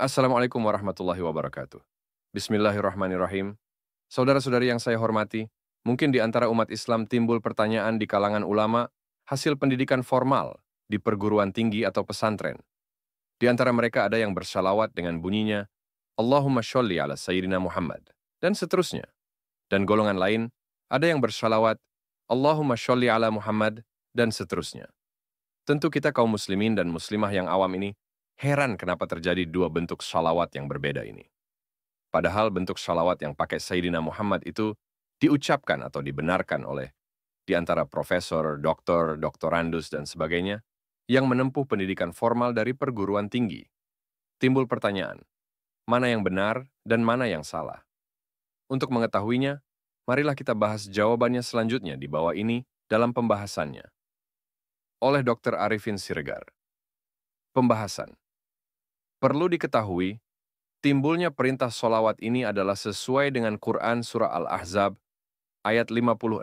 Assalamualaikum warahmatullahi wabarakatuh. Bismillahirrahmanirrahim. Saudara-saudari yang saya hormati, mungkin di antara umat Islam timbul pertanyaan di kalangan ulama hasil pendidikan formal di perguruan tinggi atau pesantren. Di antara mereka ada yang bersalawat dengan bunyinya, Allahumma sholli ala Sayyidina Muhammad, dan seterusnya. Dan golongan lain, ada yang bersalawat, Allahumma sholli ala Muhammad, dan seterusnya. Tentu kita kaum muslimin dan muslimah yang awam ini heran kenapa terjadi dua bentuk salawat yang berbeda ini. Padahal bentuk salawat yang pakai Sayyidina Muhammad itu diucapkan atau dibenarkan oleh di antara profesor, doktor, doktorandus, dan sebagainya yang menempuh pendidikan formal dari perguruan tinggi. Timbul pertanyaan, mana yang benar dan mana yang salah? Untuk mengetahuinya, marilah kita bahas jawabannya selanjutnya di bawah ini dalam pembahasannya. Oleh Dr. Arifin Siregar. Pembahasan. Perlu diketahui, timbulnya perintah solawat ini adalah sesuai dengan Quran Surah Al-Ahzab ayat 56,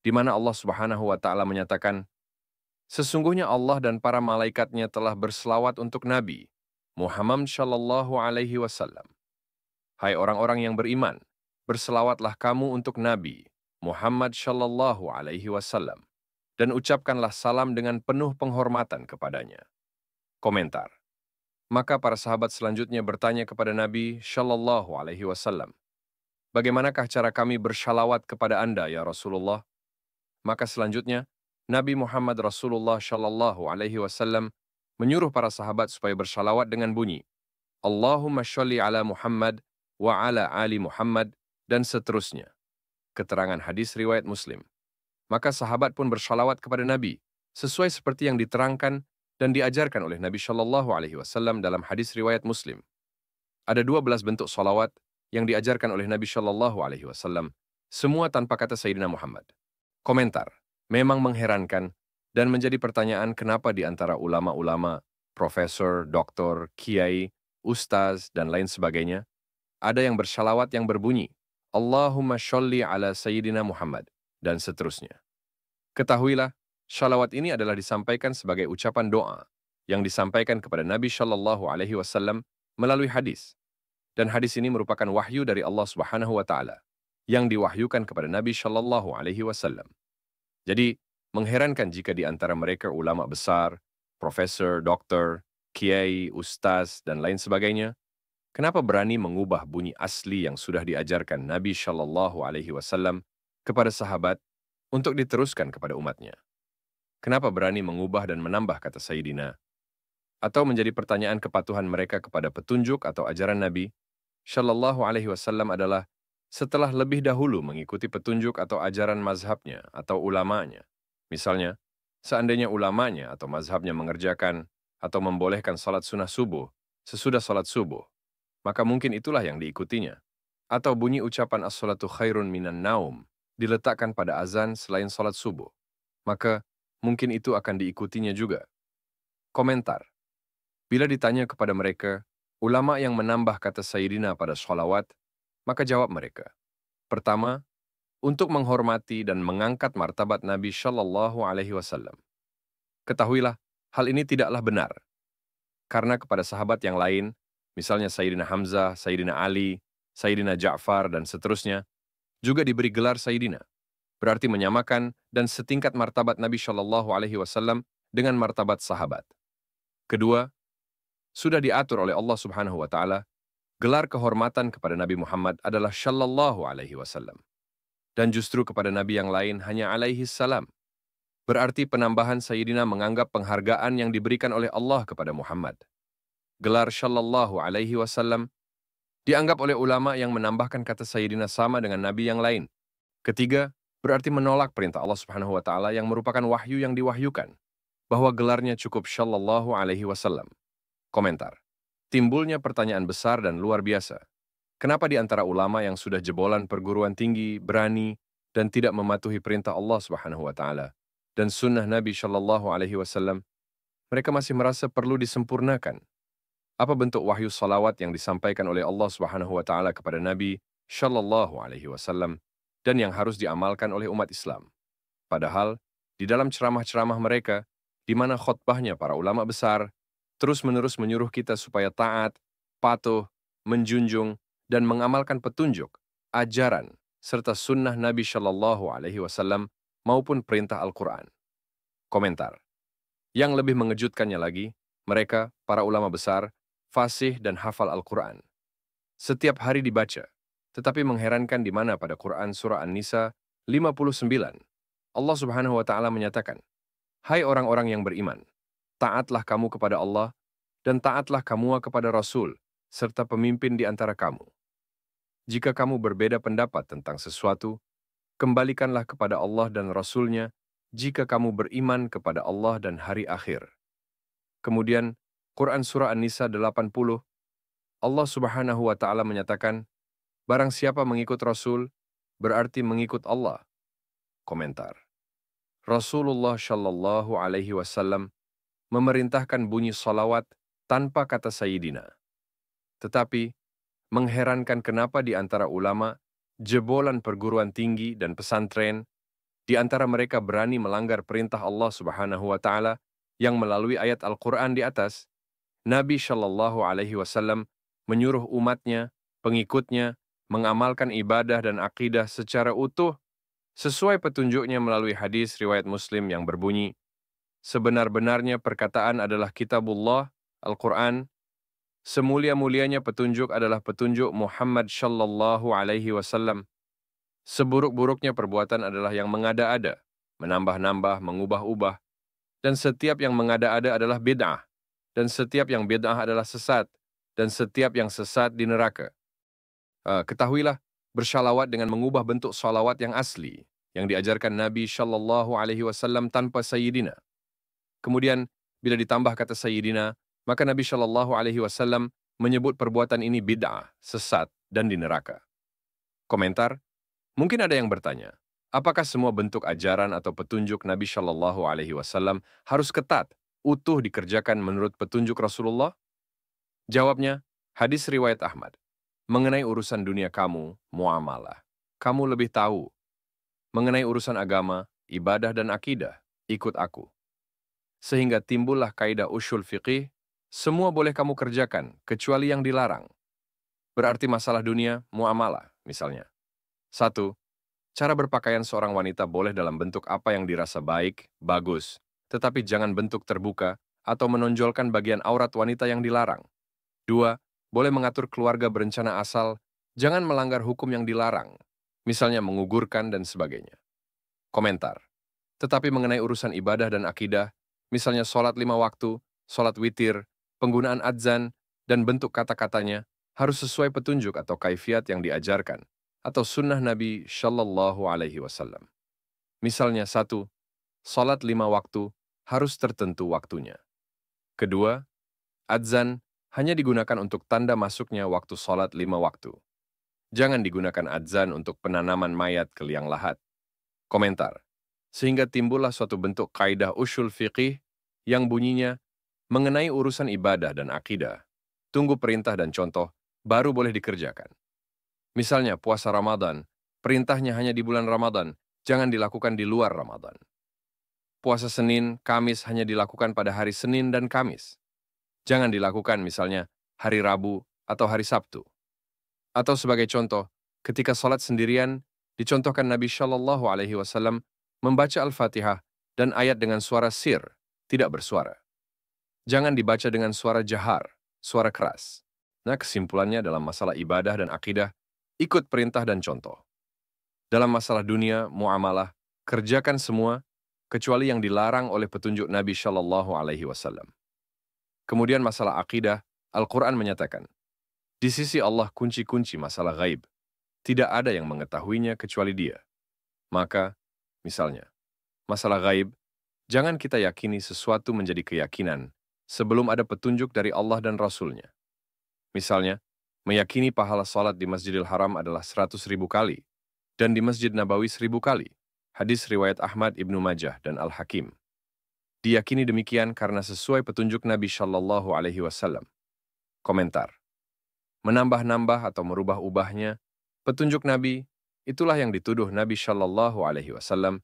di mana Allah Subhanahu wa Ta'ala menyatakan, sesungguhnya Allah dan para malaikatnya telah berselawat untuk Nabi Muhammad Shallallahu Alaihi Wasallam. Hai orang-orang yang beriman, berselawatlah kamu untuk Nabi Muhammad Shallallahu Alaihi Wasallam dan ucapkanlah salam dengan penuh penghormatan kepadanya. Komentar. Maka para sahabat selanjutnya bertanya kepada Nabi Shallallahu Alaihi Wasallam, bagaimanakah cara kami bersyalawat kepada Anda, ya Rasulullah? Maka selanjutnya, Nabi Muhammad Rasulullah Shallallahu Alaihi Wasallam menyuruh para sahabat supaya bersyalawat dengan bunyi, Allahumma sholli ala Muhammad wa ala ali Muhammad, dan seterusnya. Keterangan hadis riwayat Muslim. Maka sahabat pun bersyalawat kepada Nabi, sesuai seperti yang diterangkan dan diajarkan oleh Nabi Shallallahu Alaihi Wasallam dalam hadis riwayat Muslim. Ada 12 bentuk salawat yang diajarkan oleh Nabi Shallallahu Alaihi Wasallam, semua tanpa kata Sayyidina Muhammad. Komentar, memang mengherankan dan menjadi pertanyaan kenapa di antara ulama-ulama, profesor, doktor, kiai, ustaz, dan lain sebagainya, ada yang bersalawat yang berbunyi, Allahumma sholli ala Sayyidina Muhammad, dan seterusnya. Ketahuilah, shalawat ini adalah disampaikan sebagai ucapan doa yang disampaikan kepada Nabi Shallallahu Alaihi Wasallam melalui hadis. Dan hadis ini merupakan wahyu dari Allah Subhanahu wa Ta'ala yang diwahyukan kepada Nabi Shallallahu Alaihi Wasallam. Jadi, mengherankan jika di antara mereka ulama besar, profesor, doktor, kiai, ustaz, dan lain sebagainya, kenapa berani mengubah bunyi asli yang sudah diajarkan Nabi Shallallahu Alaihi Wasallam kepada sahabat untuk diteruskan kepada umatnya. Kenapa berani mengubah dan menambah kata Sayyidina? Atau menjadi pertanyaan kepatuhan mereka kepada petunjuk atau ajaran Nabi Shallallahu Alaihi Wasallam adalah setelah lebih dahulu mengikuti petunjuk atau ajaran mazhabnya atau ulamanya. Misalnya, seandainya ulamanya atau mazhabnya mengerjakan atau membolehkan salat sunnah subuh sesudah salat subuh, maka mungkin itulah yang diikutinya. Atau bunyi ucapan as-salatu khairun minan naum diletakkan pada azan selain salat subuh, maka mungkin itu akan diikutinya juga. Komentar. Bila ditanya kepada mereka, ulama yang menambah kata Sayyidina pada sholawat, maka jawab mereka. Pertama, untuk menghormati dan mengangkat martabat Nabi Shallallahu Alaihi Wasallam. Ketahuilah, hal ini tidaklah benar. Karena kepada sahabat yang lain, misalnya Sayyidina Hamzah, Sayyidina Ali, Sayyidina Ja'far, dan seterusnya, juga diberi gelar Sayyidina, berarti menyamakan dan setingkat martabat Nabi Shallallahu Alaihi Wasallam dengan martabat sahabat. Kedua, sudah diatur oleh Allah Subhanahu wa Ta'ala, gelar kehormatan kepada Nabi Muhammad adalah Shallallahu Alaihi Wasallam. Dan justru kepada Nabi yang lain hanya alaihi salam. Berarti penambahan Sayyidina menganggap penghargaan yang diberikan oleh Allah kepada Muhammad. Gelar Shallallahu Alaihi Wasallam dianggap oleh ulama yang menambahkan kata Sayyidina sama dengan Nabi yang lain. Ketiga, berarti menolak perintah Allah Subhanahu wa Ta'ala yang merupakan wahyu yang diwahyukan, bahwa gelarnya cukup Shallallahu Alaihi Wasallam. Komentar. Timbulnya pertanyaan besar dan luar biasa. Kenapa di antara ulama yang sudah jebolan perguruan tinggi, berani, dan tidak mematuhi perintah Allah Subhanahu wa Ta'ala dan sunnah Nabi Shallallahu Alaihi Wasallam, mereka masih merasa perlu disempurnakan? Apa bentuk wahyu salawat yang disampaikan oleh Allah Subhanahu wa Ta'ala kepada Nabi Shallallahu Alaihi Wasallam dan yang harus diamalkan oleh umat Islam? Padahal, di dalam ceramah-ceramah mereka, di mana khotbahnya para ulama besar, terus-menerus menyuruh kita supaya taat, patuh, menjunjung, dan mengamalkan petunjuk, ajaran, serta sunnah Nabi Shallallahu Alaihi Wasallam maupun perintah Al-Quran. Komentar. Yang lebih mengejutkannya lagi, mereka, para ulama besar, fasih dan hafal Al-Quran. Setiap hari dibaca, tetapi mengherankan di mana pada Quran Surah An-Nisa 59, Allah Subhanahu wa Ta'ala menyatakan, "Hai orang-orang yang beriman, taatlah kamu kepada Allah, dan taatlah kamu kepada Rasul, serta pemimpin di antara kamu. Jika kamu berbeda pendapat tentang sesuatu, kembalikanlah kepada Allah dan Rasul-Nya jika kamu beriman kepada Allah dan hari akhir." Kemudian, Quran Surah An-Nisa 80, Allah Subhanahu wa Ta'ala menyatakan, "Barang siapa mengikut Rasul, berarti mengikut Allah." Komentar. Rasulullah Shallallahu Alaihi Wasallam memerintahkan bunyi salawat tanpa kata Sayyidina. Tetapi, mengherankan kenapa di antara ulama, jebolan perguruan tinggi dan pesantren, di antara mereka berani melanggar perintah Allah Subhanahu wa Ta'ala yang melalui ayat Al-Quran di atas, Nabi Shallallahu Alaihi Wasallam menyuruh umatnya, pengikutnya, mengamalkan ibadah dan akidah secara utuh sesuai petunjuknya melalui hadis riwayat Muslim yang berbunyi, "Sebenar-benarnya perkataan adalah kitabullah, Al-Quran, semulia-mulianya petunjuk adalah petunjuk Muhammad Shallallahu Alaihi Wasallam. Seburuk-buruknya perbuatan adalah yang mengada-ada, menambah-nambah, mengubah-ubah, dan setiap yang mengada-ada adalah bid'ah, dan setiap yang bid'ah adalah sesat, dan setiap yang sesat di neraka." Ketahuilah, bersyalawat dengan mengubah bentuk salawat yang asli, yang diajarkan Nabi Shallallahu Alaihi Wasallam tanpa Sayyidina. Kemudian, bila ditambah kata Sayyidina, maka Nabi Shallallahu Alaihi Wasallam menyebut perbuatan ini bid'ah, sesat, dan di neraka. Komentar, mungkin ada yang bertanya, apakah semua bentuk ajaran atau petunjuk Nabi Shallallahu Alaihi Wasallam harus ketat, utuh dikerjakan menurut petunjuk Rasulullah? Jawabnya, hadis riwayat Ahmad. Mengenai urusan dunia kamu, muamalah, kamu lebih tahu. Mengenai urusan agama, ibadah dan akidah, ikut aku. Sehingga timbullah kaidah usyul fiqih, semua boleh kamu kerjakan, kecuali yang dilarang. Berarti masalah dunia, muamalah, misalnya. 1. Cara berpakaian seorang wanita boleh dalam bentuk apa yang dirasa baik, bagus, tetapi jangan bentuk terbuka atau menonjolkan bagian aurat wanita yang dilarang. 2. Boleh mengatur keluarga berencana asal, jangan melanggar hukum yang dilarang, misalnya mengugurkan dan sebagainya. Komentar. Tetapi mengenai urusan ibadah dan akidah, misalnya sholat 5 waktu, sholat witir, penggunaan adzan, dan bentuk kata-katanya, harus sesuai petunjuk atau kaifiat yang diajarkan, atau sunnah Nabi Shallallahu Alaihi Wasallam. Misalnya 1. Sholat 5 waktu harus tertentu waktunya. Kedua, adzan hanya digunakan untuk tanda masuknya waktu sholat 5 waktu. Jangan digunakan adzan untuk penanaman mayat ke liang lahat. Komentar. Sehingga timbullah suatu bentuk kaidah usyul fiqih yang bunyinya mengenai urusan ibadah dan akidah. Tunggu perintah dan contoh, baru boleh dikerjakan. Misalnya puasa Ramadan, perintahnya hanya di bulan Ramadan, jangan dilakukan di luar Ramadan. Puasa Senin, Kamis hanya dilakukan pada hari Senin dan Kamis. Jangan dilakukan misalnya hari Rabu atau hari Sabtu. Atau sebagai contoh, ketika sholat sendirian, dicontohkan Nabi Shallallahu Alaihi Wasallam membaca Al-Fatihah dan ayat dengan suara sir, tidak bersuara. Jangan dibaca dengan suara jahar, suara keras. Nah, kesimpulannya dalam masalah ibadah dan akidah, ikut perintah dan contoh. Dalam masalah dunia, muamalah, kerjakan semua, kecuali yang dilarang oleh petunjuk Nabi Shallallahu Alaihi Wasallam. Kemudian masalah akidah, Al-Quran menyatakan, di sisi Allah kunci-kunci masalah gaib. Tidak ada yang mengetahuinya kecuali Dia. Maka, misalnya, masalah gaib, jangan kita yakini sesuatu menjadi keyakinan sebelum ada petunjuk dari Allah dan Rasul-Nya. Misalnya, meyakini pahala salat di Masjidil Haram adalah 100.000 kali, dan di Masjid Nabawi 1.000 kali. Hadis riwayat Ahmad Ibnu Majah dan Al-Hakim. Diyakini demikian karena sesuai petunjuk Nabi Shallallahu Alaihi Wasallam. Komentar. Menambah-nambah atau merubah-ubahnya, petunjuk Nabi, itulah yang dituduh Nabi Shallallahu Alaihi Wasallam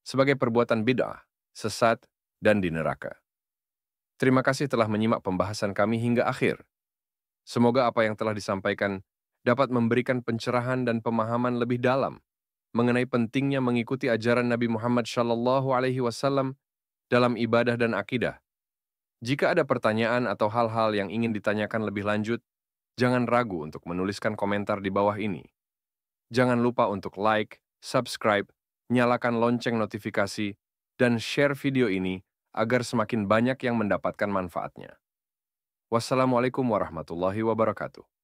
sebagai perbuatan bid'ah, sesat, dan di neraka. Terima kasih telah menyimak pembahasan kami hingga akhir. Semoga apa yang telah disampaikan dapat memberikan pencerahan dan pemahaman lebih dalam mengenai pentingnya mengikuti ajaran Nabi Muhammad SAW dalam ibadah dan akidah. Jika ada pertanyaan atau hal-hal yang ingin ditanyakan lebih lanjut, jangan ragu untuk menuliskan komentar di bawah ini. Jangan lupa untuk like, subscribe, nyalakan lonceng notifikasi, dan share video ini agar semakin banyak yang mendapatkan manfaatnya. Wassalamualaikum warahmatullahi wabarakatuh.